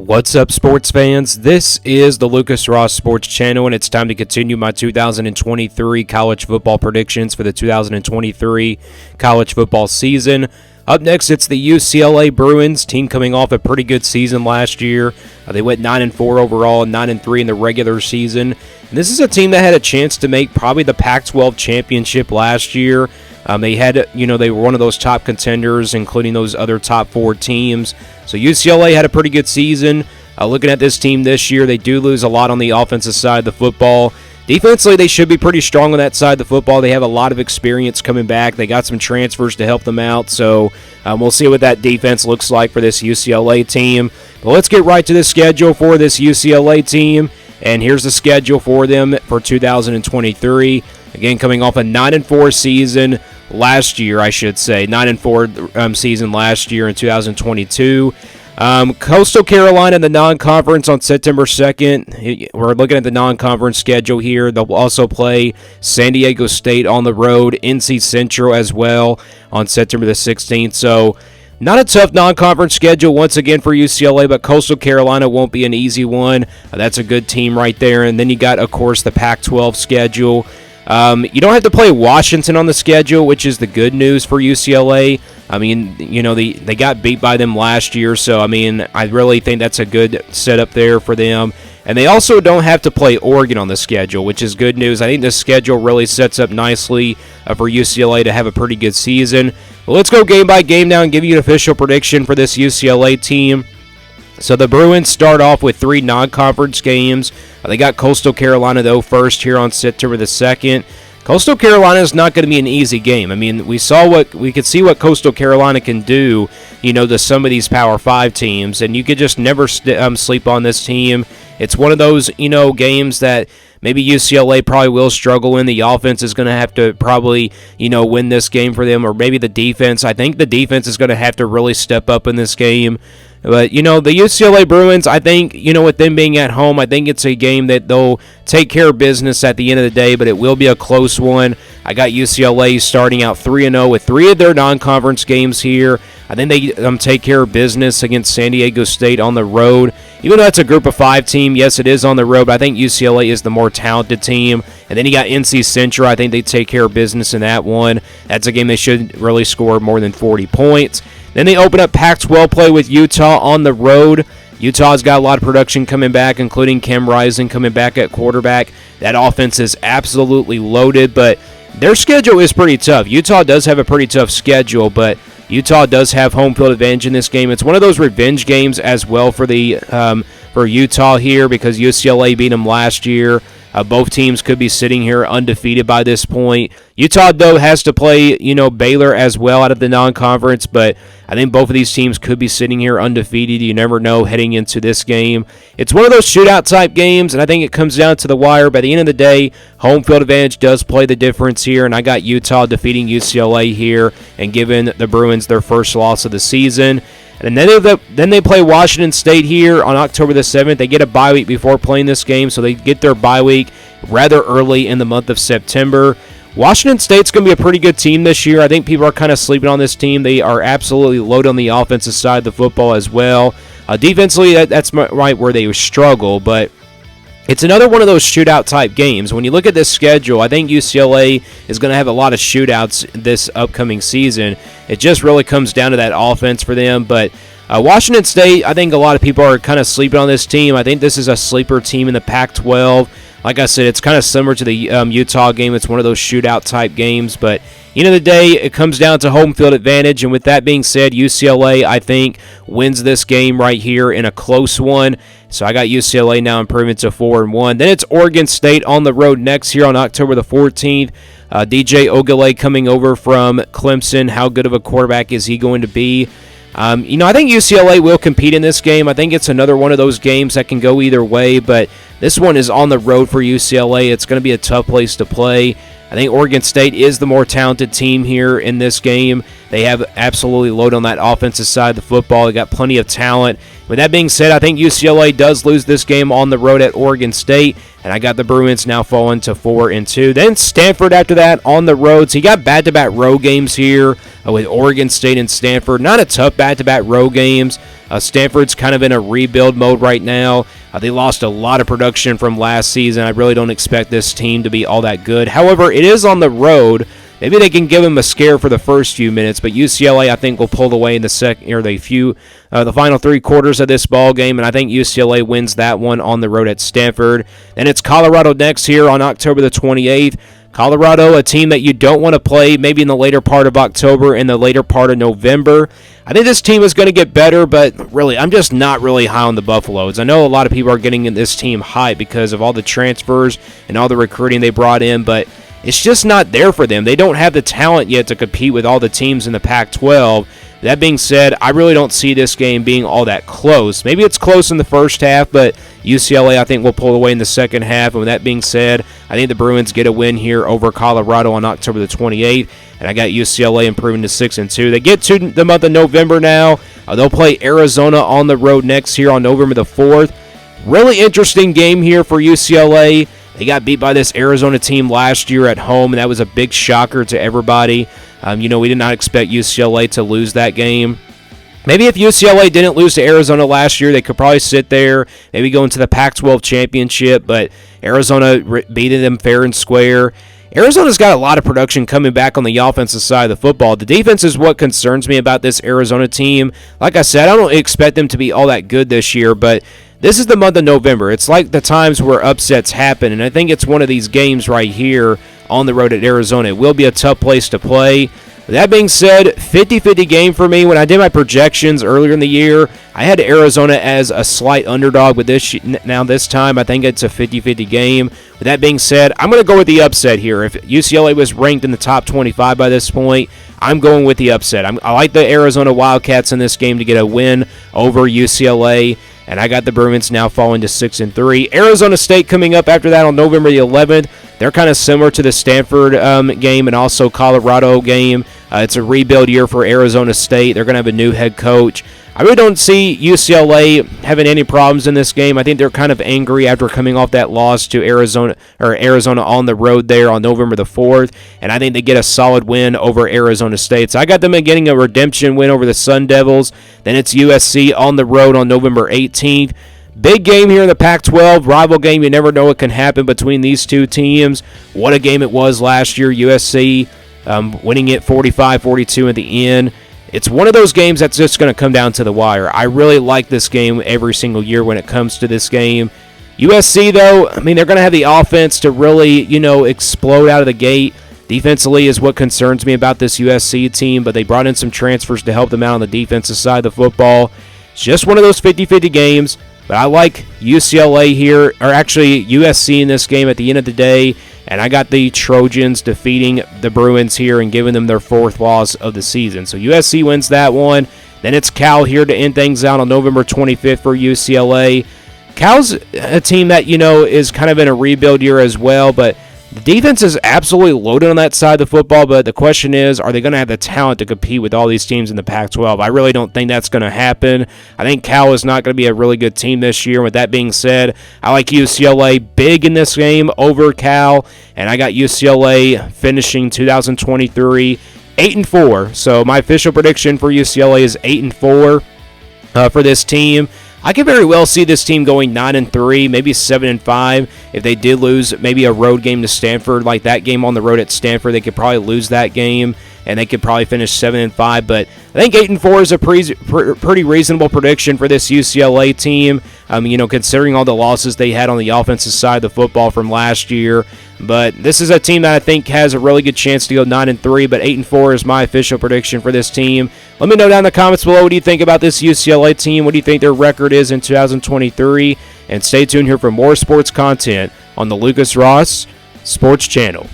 What's up, sports fans? This is the Lucas Ross Sports Channel, and it's time to continue my 2023 college football predictions for the 2023 college football season. Up next, it's the UCLA Bruins, team coming off a pretty good season last year. They went 9-4 overall and 9-3 in the regular season. And this is a team that had a chance to make probably the Pac-12 championship last year. They were one of those top contenders, including those other top four teams. So UCLA had a pretty good season. Looking at this team this year, they do lose a lot on the offensive side of the football. Defensively, they should be pretty strong on that side of the football. They have a lot of experience coming back. They got some transfers to help them out. So we'll see what that defense looks like for this UCLA team. But let's get right to the schedule for this UCLA team. And here's the schedule for them for 2023. Again, coming off a 9-4 season last year, 9-4 season last year in 2022. Coastal Carolina in the non-conference on September 2nd. We're looking at the non-conference schedule here. They'll also play San Diego State on the road, NC Central as well on September the 16th. So not a tough non-conference schedule once again for UCLA, but Coastal Carolina won't be an easy one. That's a good team right there. And then you got, of course, the Pac-12 schedule. You don't have to play Washington on the schedule, which is the good news for UCLA. They got beat by them last year, so, I really think that's a good setup there for them. And they also don't have to play Oregon on the schedule, which is good news. I think this schedule really sets up nicely for UCLA to have a pretty good season. Well, let's go game by game now and give you an official prediction for this UCLA team. So the Bruins start off with 3 non-conference games. They got Coastal Carolina, though, first here on September the 2nd. Coastal Carolina is not going to be an easy game. We could see what Coastal Carolina can do, to some of these Power 5 teams, and you could just never sleep on this team. It's one of those, games that maybe UCLA probably will struggle in. The offense is going to have to probably, win this game for them, or maybe the defense. I think the defense is going to have to really step up in this game. But, the UCLA Bruins, I think, with them being at home, I think it's a game that they'll take care of business at the end of the day, but it will be a close one. I got UCLA starting out 3-0 with 3 of their non-conference games here. I think they take care of business against San Diego State on the road. Even though it's a group of 5 team, yes, it is on the road, but I think UCLA is the more talented team. And then you got NC Central. I think they take care of business in that one. That's a game they should really score more than 40 points. Then they open up Pac-12 play with Utah on the road. Utah's got a lot of production coming back, including Cam Rising coming back at quarterback. That offense is absolutely loaded, but their schedule is pretty tough. Utah does have a pretty tough schedule, but Utah does have home field advantage in this game. It's one of those revenge games as well for Utah here because UCLA beat them last year. Both teams could be sitting here undefeated by this point. Utah, though, has to play, Baylor as well out of the non-conference, but I think both of these teams could be sitting here undefeated. You never know heading into this game. It's one of those shootout-type games, and I think it comes down to the wire. By the end of the day, home field advantage does play the difference here, and I got Utah defeating UCLA here and giving the Bruins their first loss of the season. And then they play Washington State here on October the 7th. They get a bye week before playing this game, so they get their bye week rather early in the month of September. Washington State's going to be a pretty good team this year. I think people are kind of sleeping on this team. They are absolutely loaded on the offensive side of the football as well. Defensively, that's right where they struggle, but it's another one of those shootout-type games. When you look at this schedule, I think UCLA is going to have a lot of shootouts this upcoming season. It just really comes down to that offense for them. But Washington State, I think a lot of people are kind of sleeping on this team. I think this is a sleeper team in the Pac-12. Like I said, it's kind of similar to the Utah game. It's one of those shootout-type games. But end of the day, it comes down to home field advantage. And with that being said, UCLA, I think, wins this game right here in a close one. So I got UCLA now improving to 4-1. Then it's Oregon State on the road next here on October the 14th. DJ Ogilvy coming over from Clemson. How good of a quarterback is he going to be? I think UCLA will compete in this game. I think it's another one of those games that can go either way, but this one is on the road for UCLA. It's going to be a tough place to play. I think Oregon State is the more talented team here in this game. They have absolutely loaded on that offensive side of the football. They got plenty of talent. With that being said, I think UCLA does lose this game on the road at Oregon State, and I got the Bruins now falling to 4-2. Then Stanford after that on the road. So you got back-to-back road games here with Oregon State and Stanford. Not a tough back-to-back road games. Stanford's kind of in a rebuild mode right now. They lost a lot of production from last season. I really don't expect this team to be all that good. However, it is on the road. Maybe they can give them a scare for the first few minutes, but UCLA I think will pull away in the final 3 quarters of this ball game, and I think UCLA wins that one on the road at Stanford. Then it's Colorado next here on October the 28th. Colorado, a team that you don't want to play maybe in the later part of October and the later part of November. I think this team is going to get better, but really, I'm just not really high on the Buffaloes. I know a lot of people are getting this team hyped because of all the transfers and all the recruiting they brought in, but it's just not there for them. They don't have the talent yet to compete with all the teams in the Pac-12. That being said, I really don't see this game being all that close. Maybe it's close in the first half, but UCLA I think will pull away in the second half. And with that being said, I think the Bruins get a win here over Colorado on October the 28th. And I got UCLA improving to 6-2. They get to the month of November now. They'll play Arizona on the road next here on November the 4th. Really interesting game here for UCLA. They got beat by this Arizona team last year at home, and that was a big shocker to everybody. We did not expect UCLA to lose that game. Maybe if UCLA didn't lose to Arizona last year, they could probably sit there, maybe go into the Pac-12 championship, but Arizona beat them fair and square. Arizona's got a lot of production coming back on the offensive side of the football. The defense is what concerns me about this Arizona team. Like I said, I don't expect them to be all that good this year, but this is the month of November. It's like the times where upsets happen, and I think it's one of these games right here on the road at Arizona. It will be a tough place to play. That being said, 50-50 game for me. When I did my projections earlier in the year, I had Arizona as a slight underdog, but this time I think it's a 50-50 game. With that being said, I'm going to go with the upset here. If UCLA was ranked in the top 25 by this point, I'm going with the upset. I like the Arizona Wildcats in this game to get a win over UCLA. And I got the Bruins now falling to 6-3. Arizona State coming up after that on November the 11th. They're kind of similar to the Stanford game and also Colorado game. It's a rebuild year for Arizona State. They're going to have a new head coach. I really don't see UCLA having any problems in this game. I think they're kind of angry after coming off that loss to Arizona on the road there on November the 4th, and I think they get a solid win over Arizona State. So I got them getting a redemption win over the Sun Devils. Then it's USC on the road on November 18th. Big game here in the Pac-12, rival game. You never know what can happen between these two teams. What a game it was last year. USC winning it 45-42 at the end. It's one of those games that's just going to come down to the wire. I really like this game every single year when it comes to this game. USC, though, they're going to have the offense to really, explode out of the gate. Defensively is what concerns me about this USC team, but they brought in some transfers to help them out on the defensive side of the football. It's just one of those 50-50 games, but I like UCLA here, or actually USC in this game at the end of the day, and I got the Trojans defeating the Bruins here and giving them their 4th loss of the season. So USC wins that one. Then it's Cal here to end things out on November 25th for UCLA. Cal's a team that, is kind of in a rebuild year as well, but the defense is absolutely loaded on that side of the football, but the question is, are they going to have the talent to compete with all these teams in the Pac-12? I really don't think that's going to happen. I think Cal is not going to be a really good team this year. With that being said, I like UCLA big in this game over Cal, and I got UCLA finishing 2023 8-4. So my official prediction for UCLA is 8-4 for this team. I could very well see this team going 9-3, maybe 7-5. If they did lose maybe a road game to Stanford, like that game on the road at Stanford, they could probably lose that game, and they could probably finish 7-5. But I think 8-4 is a pretty reasonable prediction for this UCLA team. Considering all the losses they had on the offensive side of the football from last year. But this is a team that I think has a really good chance to go 9-3, but 8-4 is my official prediction for this team. Let me know down in the comments below, what do you think about this UCLA team? What do you think their record is in 2023? And stay tuned here for more sports content on the Lucas Ross Sports Channel.